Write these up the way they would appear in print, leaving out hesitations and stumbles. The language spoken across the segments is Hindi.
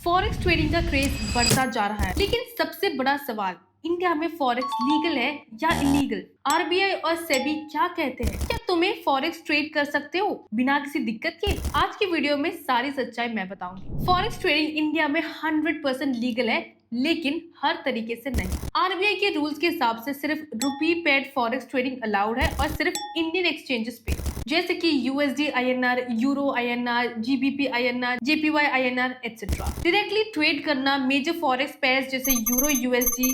फॉरेक्स ट्रेडिंग का क्रेज बढ़ता जा रहा है, लेकिन सबसे बड़ा सवाल इंडिया में फॉरेक्स लीगल है या इलीगल? आरबीआई और सेबी क्या कहते हैं? क्या तुम्हें फॉरेक्स ट्रेड कर सकते हो बिना किसी दिक्कत के? आज की वीडियो में सारी सच्चाई मैं बताऊंगी। फॉरेक्स ट्रेडिंग इंडिया में 100% लीगल है, लेकिन हर तरीके से नहीं। आरबीआई के रूल्स के हिसाब से सिर्फ रुपी पेड फॉरेक्स ट्रेडिंग अलाउड है और सिर्फ इंडियन एक्सचेंजेस पे, जैसे कि USD INR, euro INR, GBP INR, JPY INR etcetera. Directly trade करना मेजर फॉरेक्स पेयर्स जैसे euro USD,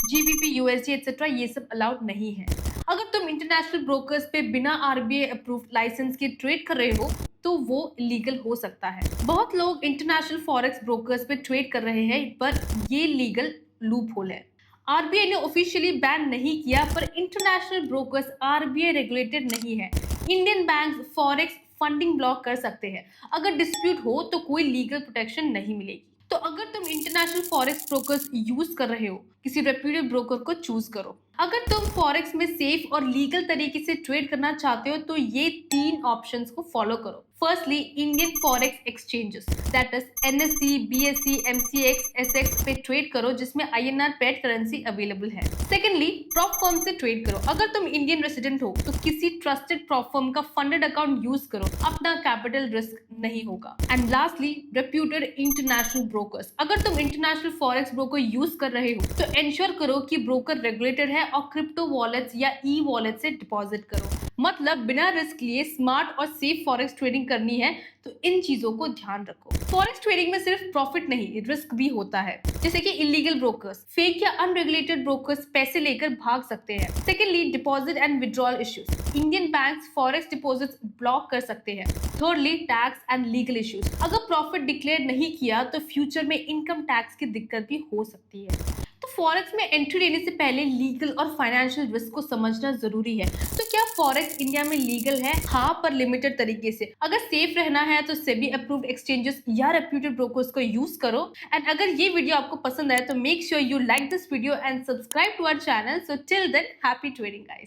GBP USD etcetera ये सब अलाउड नहीं है। अगर तुम इंटरनेशनल ब्रोकर्स पे बिना आरबीआई अप्रूव्ड लाइसेंस के ट्रेड कर रहे हो तो वो इलीगल हो सकता है। बहुत लोग इंटरनेशनल फॉरेक्स ब्रोकर्स पे ट्रेड कर रहे हैं, पर ये लीगल लूप होल है। आरबीआई ने ऑफिशियली बैन नहीं किया, पर इंटरनेशनल ब्रोकर्स आरबीआई रेगुलेटेड नहीं है। Indian bank forex funding block कर सकते हैं। अगर डिस्प्यूट हो तो कोई लीगल प्रोटेक्शन नहीं मिलेगी। तो अगर तुम इंटरनेशनल फॉरेक्स ब्रोकर्स यूज कर रहे हो, किसी रेप्यूटेड ब्रोकर को चूज करो। अगर तुम फॉरेक्स में सेफ और लीगल तरीके से ट्रेड करना चाहते हो तो ये 3 ऑप्शंस को फॉलो करो। Firstly, Indian forex exchanges that is NSC, BSE, MCX, SX पे ट्रेड करो जिसमें आईएनआर पेड करेंसी अवेलेबल है। सेकेंडली, प्रॉप फर्म से ट्रेड करो। अगर तुम इंडियन रेसिडेंट हो तो किसी ट्रस्टेड प्रॉप फर्म का फंडेड अकाउंट यूज करो, अपना कैपिटल रिस्क नहीं होगा। And lastly, reputed international brokers. अगर तुम इंटरनेशनल फॉरेक्स ब्रोकर यूज कर रहे हो तो इंश्योर करो कि ब्रोकर रेगुलेटेड है और क्रिप्टो वॉलेट्स या ई वॉलेट से डिपॉजिट करो। मतलब बिना रिस्क लिए स्मार्ट और सेफ फॉरेक्स ट्रेडिंग करनी है तो इन चीजों को ध्यान रखो। फॉरेक्स ट्रेडिंग में सिर्फ प्रॉफिट नहीं, रिस्क भी होता है, जैसे कि इलीगल ब्रोकर्स, फेक या अनरेगुलेटेड ब्रोकर्स पैसे लेकर भाग सकते हैं। Secondly, deposit and withdrawal issues, Indian banks forex deposits block कर सकते हैं। Thirdly, tax and legal issues, अगर प्रॉफिट डिक्लेयर नहीं किया तो फ्यूचर में इनकम टैक्स की दिक्कत भी हो सकती है। तो फॉरेक्स में एंट्री लेने से पहले लीगल और फाइनेंशियल रिस्क को समझना जरूरी है। तो क्या फॉरेक्स इंडिया में लीगल है? हाँ, पर लिमिटेड तरीके से। अगर सेफ रहना है तो सेबी अप्रूव्ड एक्सचेंजेस या रेप्यूटेड ब्रोकर्स को यूज करो। एंड अगर ये वीडियो आपको पसंद आए तो make sure you like this video and subscribe to our channel. So till then, happy trading guys.